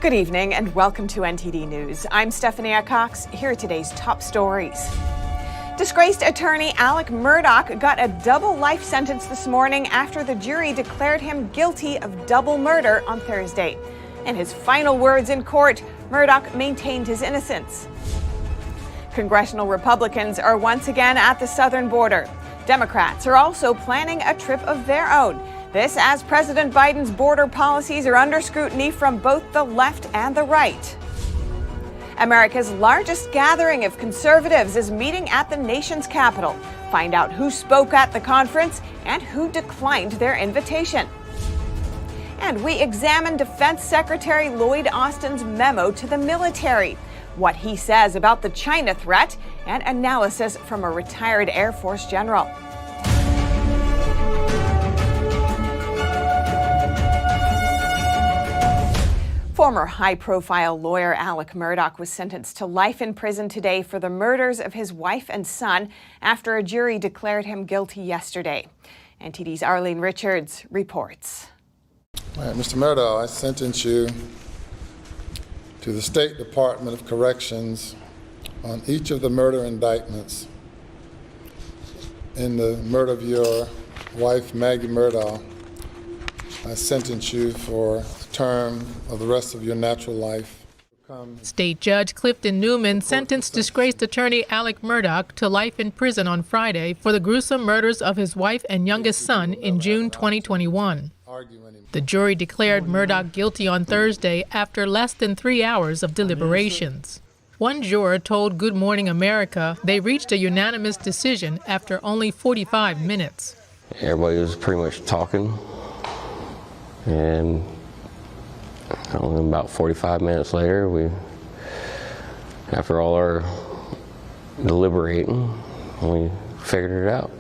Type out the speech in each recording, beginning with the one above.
Good evening and welcome to NTD News. I'm Stephanie Cox. Here are today's top stories. Disgraced attorney Alec Murdaugh got a double life sentence this morning after the jury declared him guilty of double murder on Thursday. In his final words in court, Murdaugh maintained his innocence. Congressional Republicans are once again at the southern border. Democrats are also planning a trip of their own. This as President Biden's border policies are under scrutiny from both the left and the right. America's largest gathering of conservatives is meeting at the nation's capital. Find out who spoke at the conference and who declined their invitation. And we examine Defense Secretary Lloyd Austin's memo to the military, what he says about the China threat, and analysis from a retired Air Force general. Former high-profile lawyer Alec Murdaugh was sentenced to life in prison today for the murders of his wife and son after a jury declared him guilty yesterday. NTD's Arlene Richards reports. All right, Mr. Murdaugh, I sentence you to the State Department of Corrections on each of the murder indictments in the murder of your wife, Maggie Murdaugh. I sentence you for the term of the rest of your natural life. State Judge Clifton Newman sentenced disgraced attorney Alec Murdaugh to life in prison on Friday for the gruesome murders of his wife and youngest son in June 2021. The jury declared Murdaugh guilty on Thursday after less than 3 hours of deliberations. One juror told Good Morning America they reached a unanimous decision after only 45 minutes. Everybody was pretty much talking. And about 45 minutes later, after all our deliberating, we figured it out.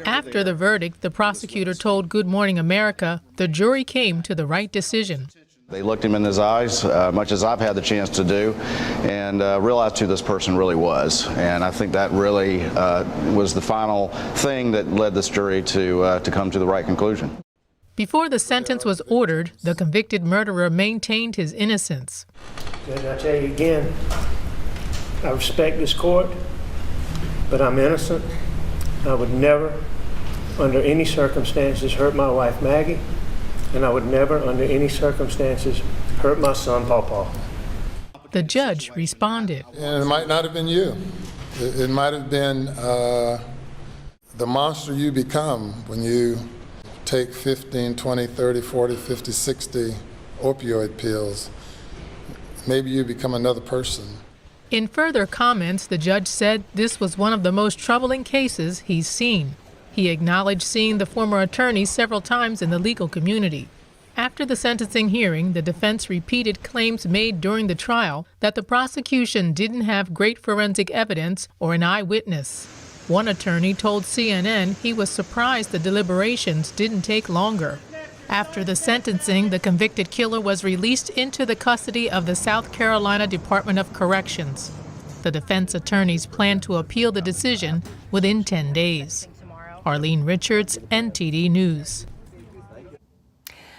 After the verdict, the prosecutor told Good Morning America the jury came to the right decision. They looked him in his eyes, much as I've had the chance to do, and realized who this person really was. And I think that really was the final thing that led this jury to come to the right conclusion. Before the sentence was ordered, the convicted murderer maintained his innocence. Judge, I tell you again, I respect this court, but I'm innocent. I would never, under any circumstances, hurt my wife, Maggie, and I would never, under any circumstances, hurt my son, Pawpaw. The judge responded. And it might not have been you. It might have been the monster you become when you take 15, 20, 30, 40, 50, 60 opioid pills. Maybe you become another person. In further comments, the judge said this was one of the most troubling cases he's seen. He acknowledged seeing the former attorney several times in the legal community. After the sentencing hearing, the defense repeated claims made during the trial that the prosecution didn't have great forensic evidence or an eyewitness. One attorney told CNN he was surprised the deliberations didn't take longer. After the sentencing, the convicted killer was released into the custody of the South Carolina Department of Corrections. The defense attorneys plan to appeal the decision within 10 days. Arlene Richards, NTD News.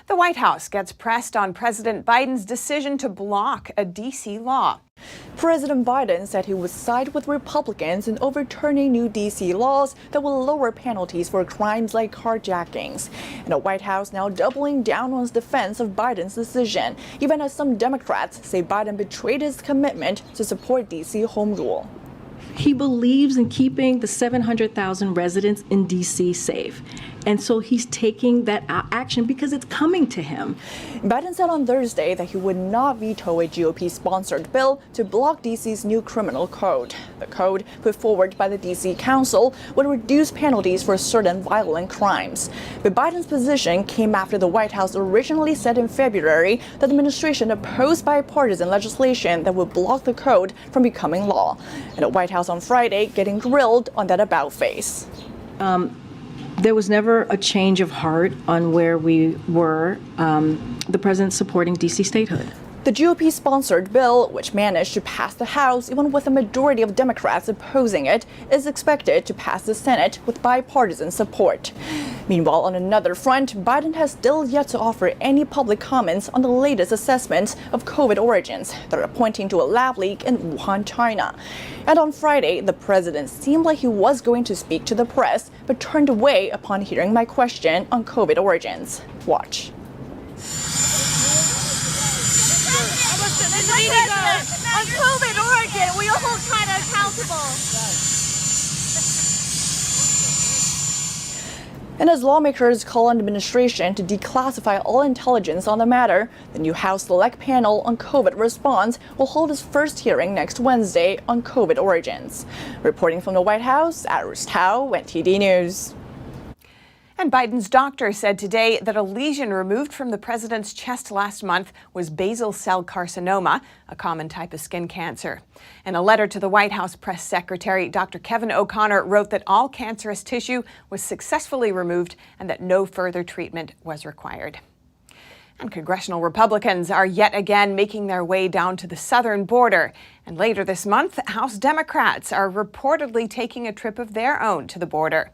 The White House gets pressed on President Biden's decision to block a D.C. law. President Biden said he would side with Republicans in overturning new D.C. laws that will lower penalties for crimes like carjackings. And the White House now doubling down on its defense of Biden's decision, even as some Democrats say Biden betrayed his commitment to support D.C. home rule. He believes in keeping the 700,000 residents in D.C. safe. And so he's taking that action because it's coming to him. Biden said on Thursday that he would not veto a GOP-sponsored bill to block D.C.'s new criminal code. The code, put forward by the D.C. Council, would reduce penalties for certain violent crimes. But Biden's position came after the White House originally said in February that the administration opposed bipartisan legislation that would block the code from becoming law. And the White House on Friday getting grilled on that about-face. There was never a change of heart on where we were, the president supporting D.C. statehood. The GOP-sponsored bill, which managed to pass the House even with a majority of Democrats opposing it, is expected to pass the Senate with bipartisan support. Meanwhile, on another front, Biden has still yet to offer any public comments on the latest assessments of COVID origins that are pointing to a lab leak in Wuhan, China. And on Friday, the president seemed like he was going to speak to the press, but turned away upon hearing my question on COVID origins. Watch. On COVID origin, will you hold China accountable? And as lawmakers call on the administration to declassify all intelligence on the matter, the new House Select Panel on COVID Response will hold its first hearing next Wednesday on COVID origins. Reporting from the White House, Iris Tao, NTD News. And Biden's doctor said today that a lesion removed from the president's chest last month was basal cell carcinoma, a common type of skin cancer. In a letter to the White House press secretary, Dr. Kevin O'Connor wrote that all cancerous tissue was successfully removed and that no further treatment was required. And congressional Republicans are yet again making their way down to the southern border. And later this month, House Democrats are reportedly taking a trip of their own to the border.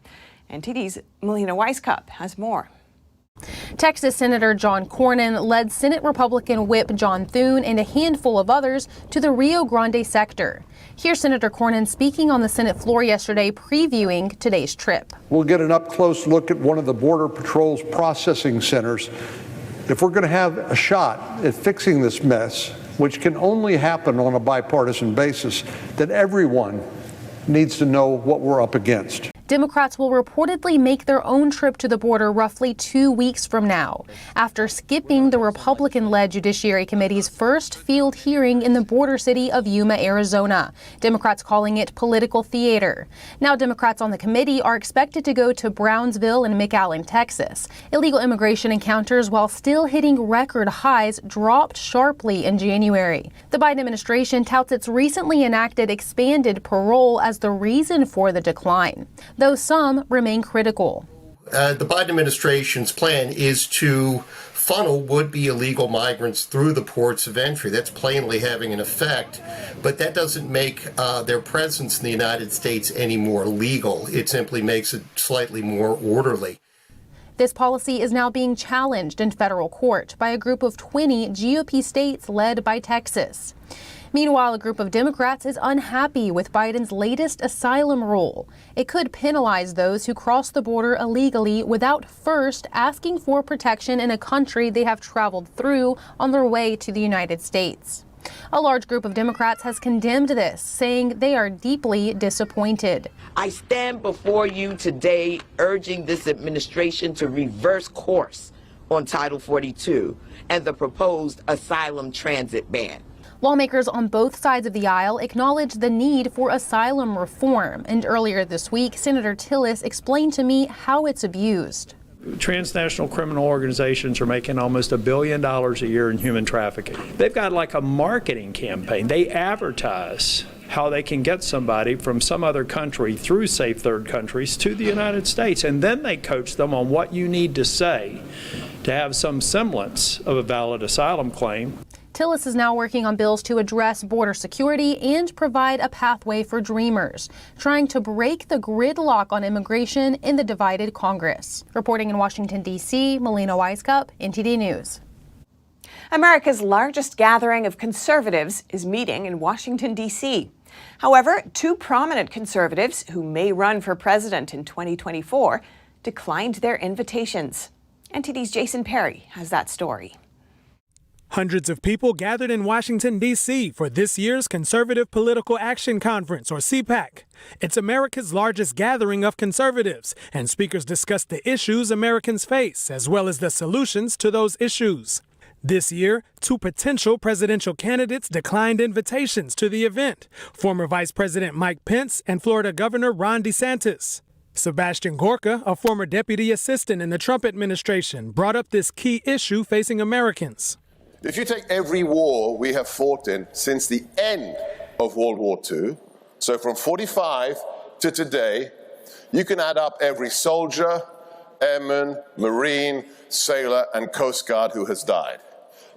NTD's Melina Weiskup has more. Texas Senator John Cornyn led Senate Republican Whip John Thune and a handful of others to the Rio Grande sector. Here's Senator Cornyn speaking on the Senate floor yesterday, previewing today's trip. We'll get an up-close look at one of the Border Patrol's processing centers. If we're going to have a shot at fixing this mess, which can only happen on a bipartisan basis, then everyone needs to know what we're up against. Democrats will reportedly make their own trip to the border roughly 2 weeks from now, after skipping the Republican-led Judiciary Committee's first field hearing in the border city of Yuma, Arizona. Democrats calling it political theater. Now Democrats on the committee are expected to go to Brownsville and McAllen, Texas. Illegal immigration encounters, while still hitting record highs, dropped sharply in January. The Biden administration touts its recently enacted expanded parole as the reason for the decline, though some remain critical. The Biden administration's plan is to funnel would-be illegal migrants through the ports of entry. That's plainly having an effect, but that doesn't make their presence in the United States any more legal. It simply makes it slightly more orderly. This policy is now being challenged in federal court by a group of 20 GOP states led by Texas. Meanwhile, a group of Democrats is unhappy with Biden's latest asylum rule. It could penalize those who cross the border illegally without first asking for protection in a country they have traveled through on their way to the United States. A large group of Democrats has condemned this, saying they are deeply disappointed. I stand before you today urging this administration to reverse course on Title 42 and the proposed asylum transit ban. Lawmakers on both sides of the aisle acknowledge the need for asylum reform, and earlier this week, Senator Tillis explained to me how it's abused. Transnational criminal organizations are making almost $1 billion a year in human trafficking. They've got like a marketing campaign. They advertise how they can get somebody from some other country through safe third countries to the United States, and then they coach them on what you need to say to have some semblance of a valid asylum claim. Tillis is now working on bills to address border security and provide a pathway for dreamers, trying to break the gridlock on immigration in the divided Congress. Reporting in Washington, D.C., Melina Weiskup, NTD News. America's largest gathering of conservatives is meeting in Washington, D.C. However, two prominent conservatives who may run for president in 2024 declined their invitations. NTD's Jason Perry has that story. Hundreds of people gathered in Washington, D.C. for this year's Conservative Political Action Conference, or CPAC. It's America's largest gathering of conservatives, and speakers discussed the issues Americans face, as well as the solutions to those issues. This year, two potential presidential candidates declined invitations to the event: former Vice President Mike Pence and Florida Governor Ron DeSantis. Sebastian Gorka, a former deputy assistant in the Trump administration, brought up this key issue facing Americans. If you take every war we have fought in since the end of World War II, so from 45 to today, you can add up every soldier, airman, Marine, sailor, and Coast Guard who has died.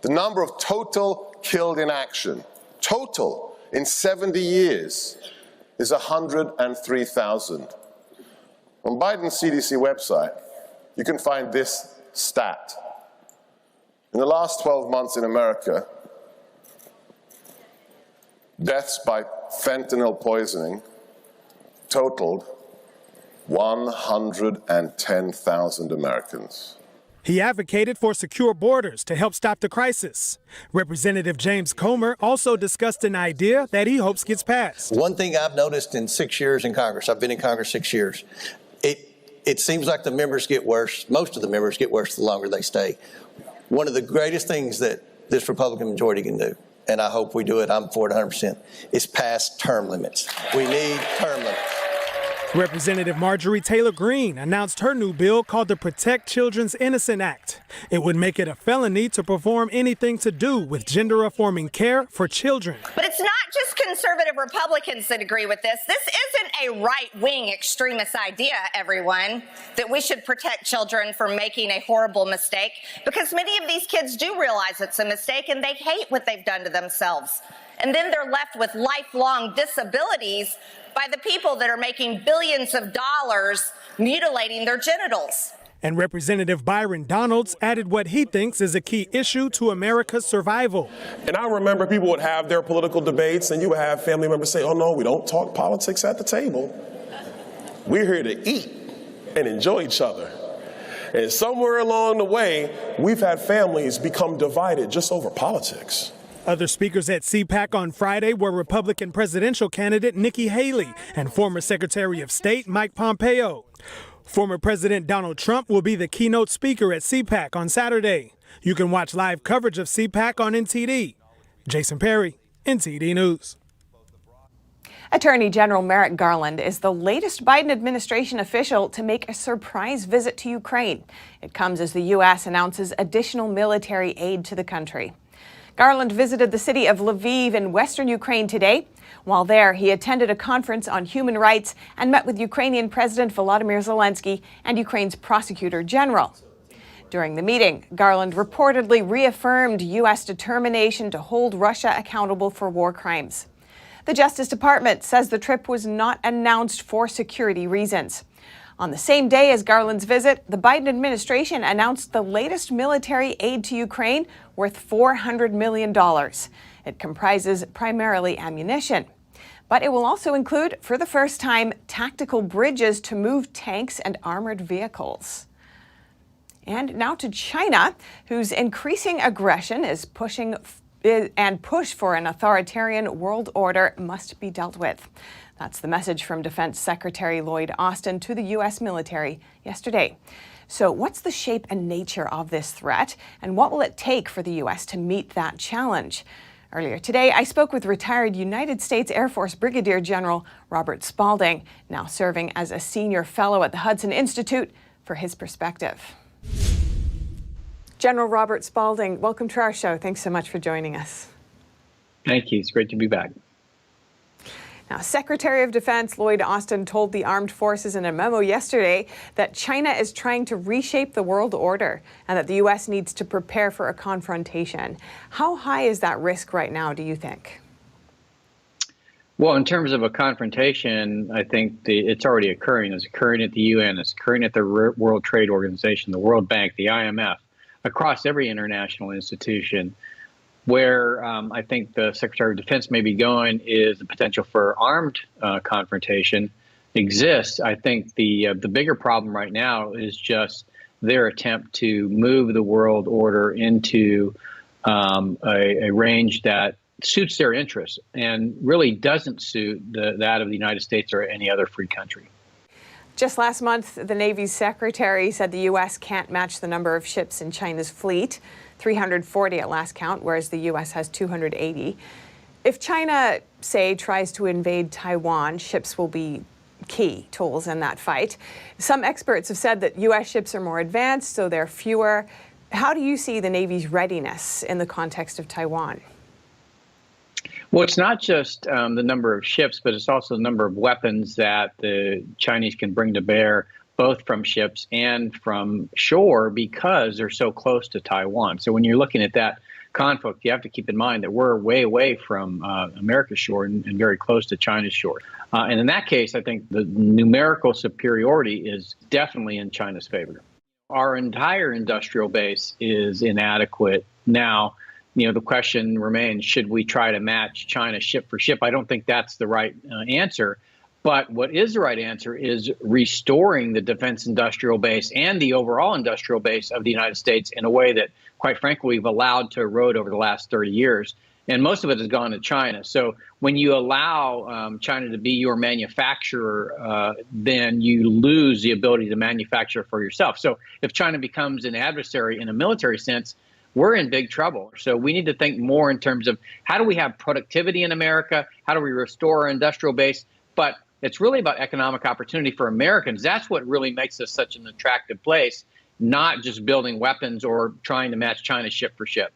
The number of total killed in action, total in 70 years, is 103,000. On Biden's CDC website, you can find this stat. In the last 12 months in America, deaths by fentanyl poisoning totaled 110,000 Americans. He advocated for secure borders to help stop the crisis. Representative James Comer also discussed an idea that he hopes gets passed. One thing I've noticed in 6 years in Congress, I've been in Congress 6 years, it seems like the members get worse, most of the members get worse the longer they stay. One of the greatest things that this Republican majority can do, and I hope we do it, I'm for it 100%, is pass term limits. We need term limits. Representative Marjorie Taylor Greene announced her new bill called the Protect Children's Innocent Act. It would make it a felony to perform anything to do with gender-affirming care for children. But it's not just conservative Republicans that agree with this. This isn't a right-wing extremist idea, everyone, that we should protect children from making a horrible mistake, because many of these kids do realize it's a mistake and they hate what they've done to themselves. And then they're left with lifelong disabilities by the people that are making billions of dollars mutilating their genitals. And Representative Byron Donalds added what he thinks is a key issue to America's survival. And I remember people would have their political debates and you would have family members say, oh no, we don't talk politics at the table. We're here to eat and enjoy each other. And somewhere along the way, we've had families become divided just over politics. Other speakers at CPAC on Friday were Republican presidential candidate Nikki Haley and former Secretary of State Mike Pompeo. Former President Donald Trump will be the keynote speaker at CPAC on Saturday. You can watch live coverage of CPAC on NTD. Jason Perry, NTD News. Attorney General Merrick Garland is the latest Biden administration official to make a surprise visit to Ukraine. It comes as the U.S. announces additional military aid to the country. Garland visited the city of Lviv in western Ukraine today. While there, he attended a conference on human rights and met with Ukrainian President Volodymyr Zelensky and Ukraine's prosecutor general. During the meeting, Garland reportedly reaffirmed U.S. determination to hold Russia accountable for war crimes. The Justice Department says the trip was not announced for security reasons. On the same day as Garland's visit, the Biden administration announced the latest military aid to Ukraine worth $400 million. It comprises primarily ammunition. But it will also include, for the first time, tactical bridges to move tanks and armored vehicles. And now to China, whose increasing aggression is push for an authoritarian world order must be dealt with. That's the message from Defense Secretary Lloyd Austin to the U.S. military yesterday. So what's the shape and nature of this threat, and what will it take for the U.S. to meet that challenge? Earlier today, I spoke with retired United States Air Force Brigadier General Robert Spalding, now serving as a senior fellow at the Hudson Institute, for his perspective. General Robert Spalding, welcome to our show. Thanks so much for joining us. Thank you. It's great to be back. Now, Secretary of Defense Lloyd Austin told the armed forces in a memo yesterday that China is trying to reshape the world order and that the U.S. needs to prepare for a confrontation. How high is that risk right now, do you think? Well, in terms of a confrontation, I think it's already occurring. It's occurring at the UN. It's occurring at the World Trade Organization, the World Bank, the IMF, across every international institution. Where I think the Secretary of Defense may be going is the potential for armed confrontation exists. I think the bigger problem right now is just their attempt to move the world order into a range that suits their interests and really doesn't suit that of the United States or any other free country. Just last month, the Navy's secretary said the U.S. can't match the number of ships in China's fleet, 340 at last count, whereas the U.S. has 280. If China, say, tries to invade Taiwan, ships will be key tools in that fight. Some experts have said that U.S. ships are more advanced, so they're fewer. How do you see the Navy's readiness in the context of Taiwan? Well, it's not just the number of ships, but it's also the number of weapons that the Chinese can bring to bear, both from ships and from shore, because they're so close to Taiwan. So when you're looking at that conflict, you have to keep in mind that we're way away from America's shore and very close to China's shore. And in that case, I think the numerical superiority is definitely in China's favor. Our entire industrial base is inadequate now. The question remains, should we try to match China ship for ship? I don't think that's the right answer. But what is the right answer is restoring the defense industrial base and the overall industrial base of the United States in a way that, quite frankly, we've allowed to erode over the last 30 years. And most of it has gone to China. So when you allow China to be your manufacturer, then you lose the ability to manufacture for yourself. So if China becomes an adversary in a military sense, we're in big trouble. So we need to think more in terms of how do we have productivity in America? How do we restore our industrial base? But it's really about economic opportunity for Americans. That's what really makes us such an attractive place, not just building weapons or trying to match China ship for ship.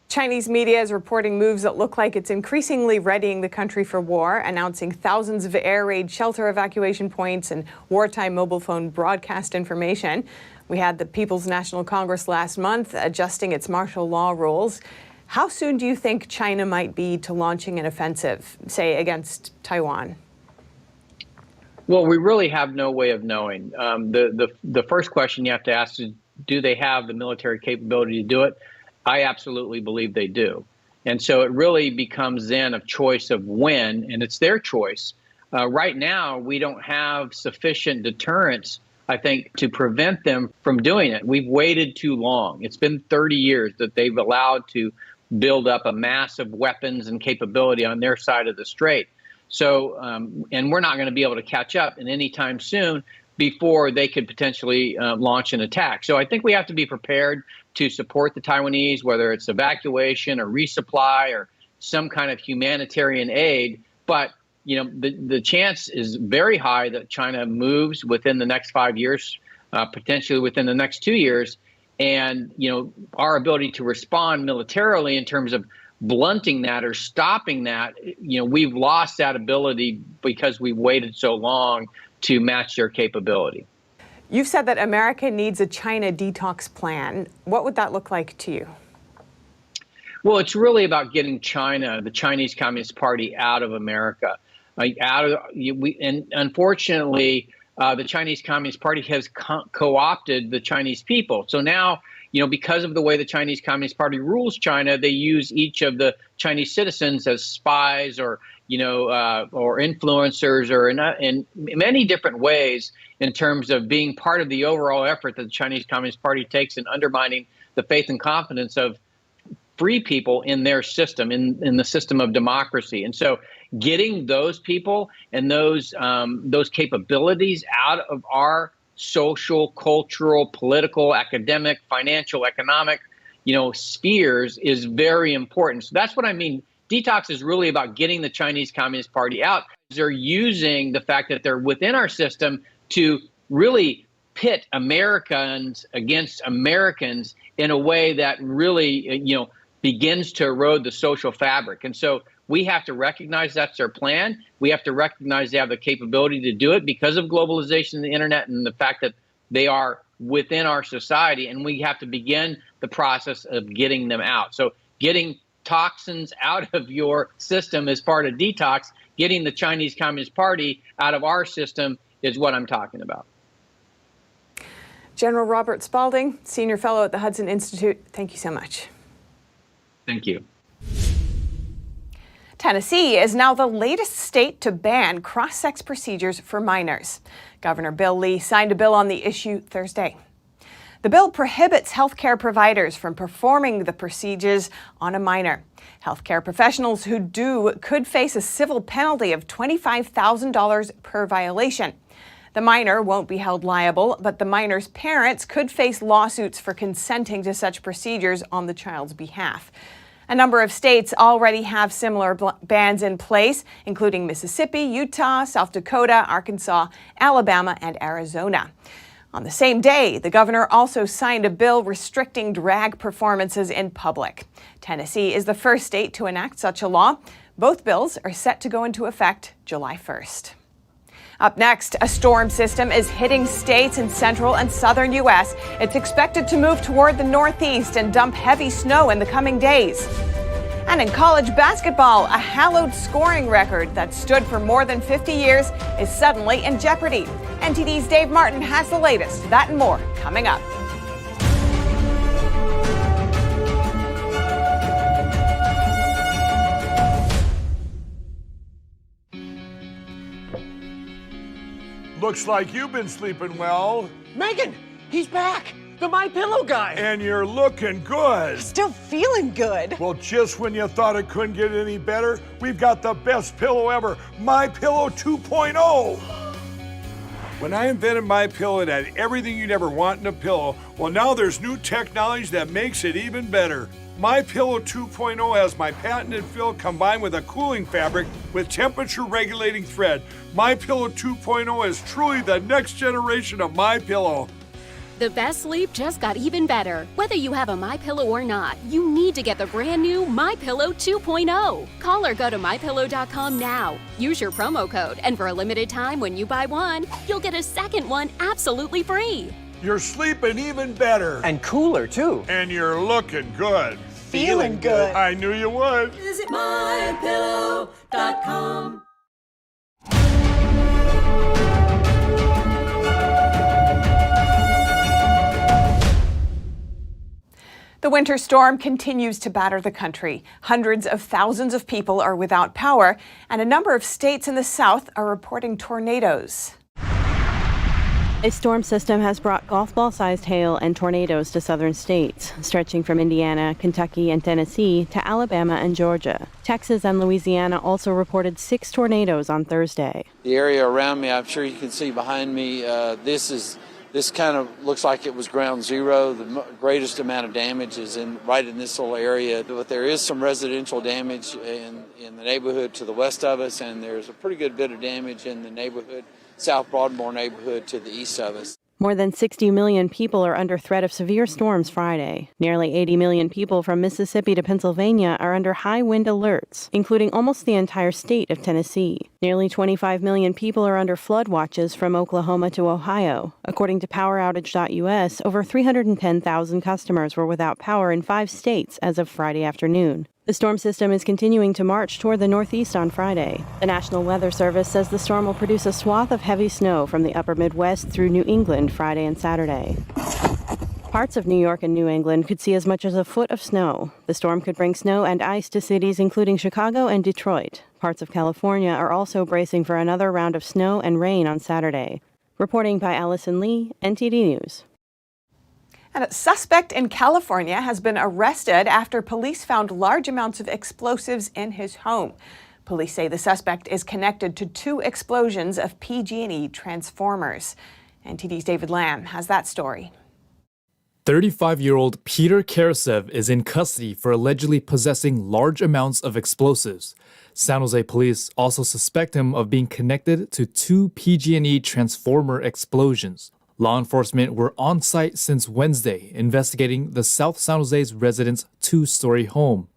Chinese media is reporting moves that look like it's increasingly readying the country for war, announcing thousands of air raid shelter evacuation points and wartime mobile phone broadcast information. We had the People's National Congress last month adjusting its martial law rules. How soon do you think China might be to launching an offensive, say, against Taiwan? Well, we really have no way of knowing. The first question you have to ask is, do they have the military capability to do it? I absolutely believe they do. And so it really becomes then a choice of when, and it's their choice. Right now, we don't have sufficient deterrence, I think, to prevent them from doing it. We've waited too long. It's been 30 years that they've allowed to build up a mass of weapons and capability on their side of the strait. So, and we're not going to be able to catch up in any time soon before they could potentially launch an attack. So I think we have to be prepared to support the Taiwanese, whether it's evacuation or resupply or some kind of humanitarian aid. But, the chance is very high that China moves within the next 5 years, potentially within the next 2 years. And, our ability to respond militarily in terms of blunting that or stopping that, we've lost that ability because we've waited so long to match their capability. You've said that America needs a China detox plan. What would that look like to you? Well, it's really about getting China, the Chinese Communist Party, out of America. And unfortunately, the Chinese Communist Party has co-opted the Chinese people. So now, because of the way the Chinese Communist Party rules China, they use each of the Chinese citizens as spies or influencers or in many different ways in terms of being part of the overall effort that the Chinese Communist Party takes in undermining the faith and confidence of free people in their system, in the system of democracy. And so getting those people and those capabilities out of our social, cultural, political, academic, financial, economic, spheres is very important. So that's what I mean. Detox is really about getting the Chinese Communist Party out. They're using the fact that they're within our system to really pit Americans against Americans in a way that really, begins to erode the social fabric. And so we have to recognize that's their plan. We have to recognize they have the capability to do it because of globalization and the internet and the fact that they are within our society. And we have to begin the process of getting them out. So getting toxins out of your system is part of detox. Getting the Chinese Communist Party out of our system is what I'm talking about. General Robert Spalding, Senior Fellow at the Hudson Institute, thank you so much. Thank you. Tennessee is now the latest state to ban cross-sex procedures for minors. Governor Bill Lee signed a bill on the issue Thursday. The bill prohibits healthcare providers from performing the procedures on a minor. Healthcare professionals who do could face a civil penalty of $25,000 per violation. The minor won't be held liable, but the minor's parents could face lawsuits for consenting to such procedures on the child's behalf. A number of states already have similar bans in place, including Mississippi, Utah, South Dakota, Arkansas, Alabama, and Arizona. On the same day, the governor also signed a bill restricting drag performances in public. Tennessee is the first state to enact such a law. Both bills are set to go into effect July 1st. Up next, a storm system is hitting states in central and southern U.S. It's expected to move toward the northeast and dump heavy snow in the coming days. And in college basketball, a hallowed scoring record that stood for more than 50 years is suddenly in jeopardy. NTD's Dave Martin has the latest. That and more coming up. Looks like you've been sleeping well. Megan, he's back. The My Pillow guy. And you're looking good. Still feeling good. Well, just when you thought it couldn't get any better, we've got the best pillow ever, My Pillow 2.0. When I invented My Pillow, it had everything you'd ever want in a pillow. Well, now there's new technology that makes it even better. My Pillow 2.0 has my patented fill combined with a cooling fabric with temperature regulating thread. My Pillow 2.0 is truly the next generation of My Pillow. The best sleep just got even better. Whether you have a MyPillow or not, you need to get the brand new MyPillow 2.0. Call or go to MyPillow.com now. Use your promo code, and for a limited time when you buy one, you'll get a second one absolutely free. You're sleeping even better. And cooler, too. And you're looking good. Feeling good. I knew you would. Visit MyPillow.com. The winter storm continues to batter the country. Hundreds of thousands of people are without power, and a number of states in the south are reporting tornadoes. A storm system has brought golf ball-sized hail and tornadoes to southern states, stretching from Indiana, Kentucky, and Tennessee to Alabama and Georgia. Texas and Louisiana also reported 6 tornadoes on Thursday. The area around me, I'm sure you can see behind me, this kind of looks like it was ground zero. The greatest amount of damage is right in this little area. But there is some residential damage in the neighborhood to the west of us, and there's a pretty good bit of damage in the neighborhood, South Broadmoor neighborhood to the east of us. More than 60 million people are under threat of severe storms Friday. Nearly 80 million people from Mississippi to Pennsylvania are under high wind alerts, including almost the entire state of Tennessee. Nearly 25 million people are under flood watches from Oklahoma to Ohio. According to PowerOutage.us, over 310,000 customers were without power in 5 states as of Friday afternoon. The storm system is continuing to march toward the northeast on Friday. The National Weather Service says the storm will produce a swath of heavy snow from the upper Midwest through New England Friday and Saturday. Parts of New York and New England could see as much as a foot of snow. The storm could bring snow and ice to cities including Chicago and Detroit. Parts of California are also bracing for another round of snow and rain on Saturday. Reporting by Allison Lee, NTD News. And a suspect in California has been arrested after police found large amounts of explosives in his home. Police say the suspect is connected to 2 explosions of PG&E transformers. NTD's David Lamb has that story. 35-year-old Peter Karasev is in custody for allegedly possessing large amounts of explosives. San Jose police also suspect him of being connected to 2 PG&E transformer explosions. Law enforcement were on site since Wednesday, investigating the South San Jose's resident's 2-story home.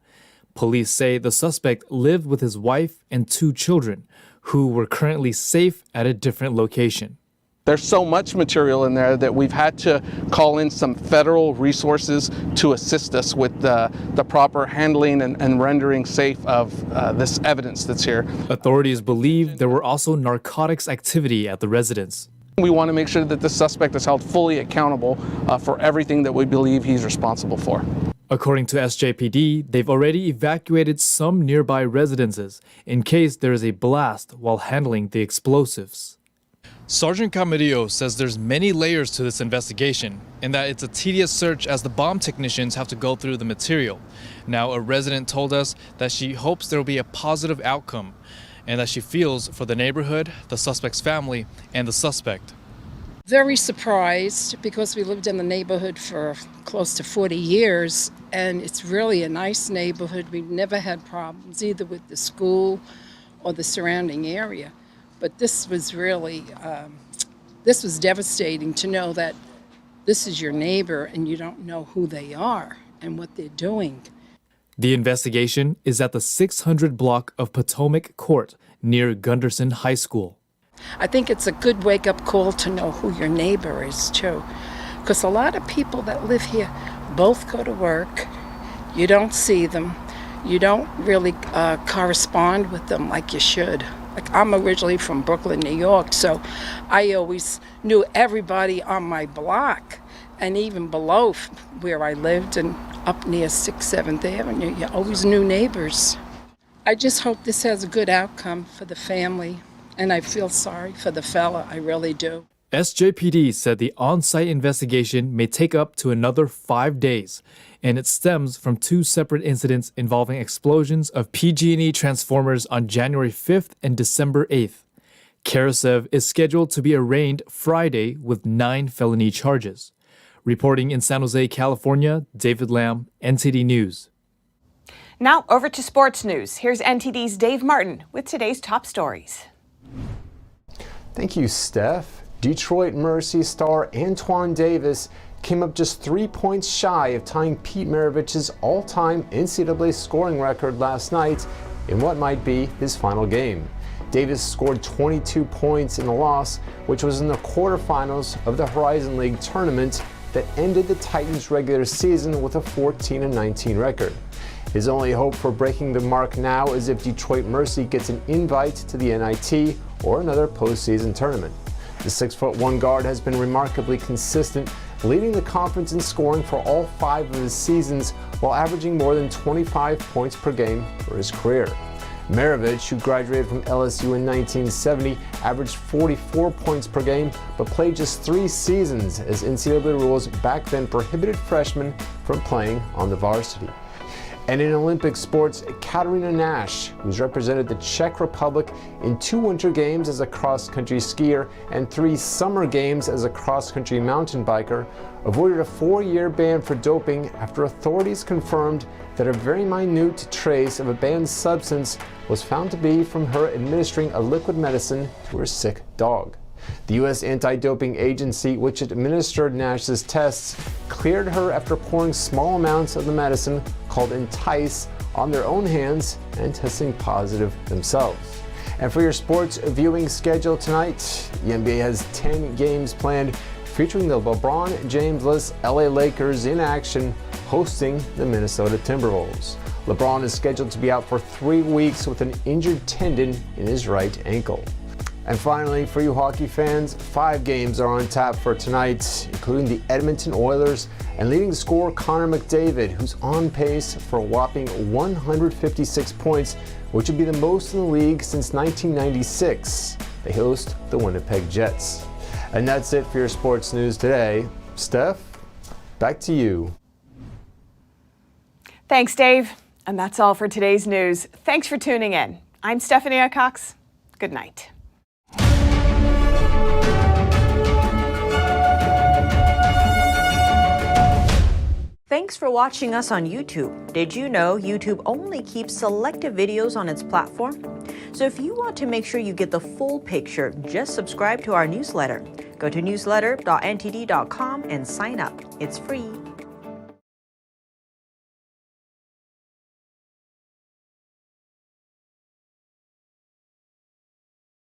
Police say the suspect lived with his wife and 2 children, who were currently safe at a different location. There's so much material in there that we've had to call in some federal resources to assist us with the proper handling and rendering safe of this evidence that's here. Authorities believe there were also narcotics activity at the residence. We want to make sure that the suspect is held fully accountable for everything that we believe he's responsible for. According to SJPD, they've already evacuated some nearby residences in case there is a blast while handling the explosives. Sergeant Camarillo says there's many layers to this investigation and that it's a tedious search as the bomb technicians have to go through the material. Now, a resident told us that she hopes there will be a positive outcome and that she feels for the neighborhood, the suspect's family, and the suspect. Very surprised because we lived in the neighborhood for close to 40 years, and it's really a nice neighborhood. We've never had problems either with the school or the surrounding area. But this was really, this was devastating to know that this is your neighbor and you don't know who they are and what they're doing. The investigation is at the 600 block of Potomac Court near Gunderson High School. I think it's a good wake-up call to know who your neighbor is, too. Because a lot of people that live here both go to work. You don't see them. You don't really correspond with them like you should. Like, I'm originally from Brooklyn, New York, so I always knew everybody on my block. And even below where I lived and up near 6th, 7th Avenue, you always knew neighbors. I just hope this has a good outcome for the family, And I feel sorry for the fella, I really do. SJPD said the on-site investigation may take up to another 5 days, and it stems from 2 separate incidents involving explosions of PG&E transformers on January 5th and December 8th. Karasev is scheduled to be arraigned Friday with 9 felony charges. Reporting in San Jose, California, David Lamb, NTD News. Now over to sports news. Here's NTD's Dave Martin with today's top stories. Thank you, Steph. Detroit Mercy star Antoine Davis came up just 3 points shy of tying Pete Maravich's all-time NCAA scoring record last night in what might be his final game. Davis scored 22 points in the loss, which was in the quarterfinals of the Horizon League tournament that ended the Titans' regular season with a 14-19 record. His only hope for breaking the mark now is if Detroit Mercy gets an invite to the NIT or another postseason tournament. The 6'1" guard has been remarkably consistent, leading the conference in scoring for all 5 of his seasons while averaging more than 25 points per game for his career. Maravich, who graduated from LSU in 1970, averaged 44 points per game, but played just 3 seasons as NCAA rules back then prohibited freshmen from playing on the varsity. And in Olympic sports, Katarina Nash, who's represented the Czech Republic in 2 winter games as a cross-country skier and 3 summer games as a cross-country mountain biker, avoided a 4-year ban for doping after authorities confirmed that a very minute trace of a banned substance was found to be from her administering a liquid medicine to her sick dog. The U.S. Anti-Doping Agency, which administered Nash's tests, cleared her after pouring small amounts of the medicine called Entice on their own hands and testing positive themselves. And for your sports viewing schedule tonight, the NBA has 10 games planned featuring the LeBron James-less LA Lakers in action hosting the Minnesota Timberwolves. LeBron is scheduled to be out for 3 weeks with an injured tendon in his right ankle. And finally, for you hockey fans, 5 games are on tap for tonight, including the Edmonton Oilers and leading scorer Connor McDavid, who's on pace for a whopping 156 points, which would be the most in the league since 1996. They host the Winnipeg Jets. And that's it for your sports news today. Steph, back to you. Thanks, Dave. And that's all for today's news. Thanks for tuning in. I'm Stephanie Cox. Good night. Thanks for watching us on YouTube. Did you know YouTube only keeps selective videos on its platform? So if you want to make sure you get the full picture, just subscribe to our newsletter. Go to newsletter.ntd.com and sign up. It's free.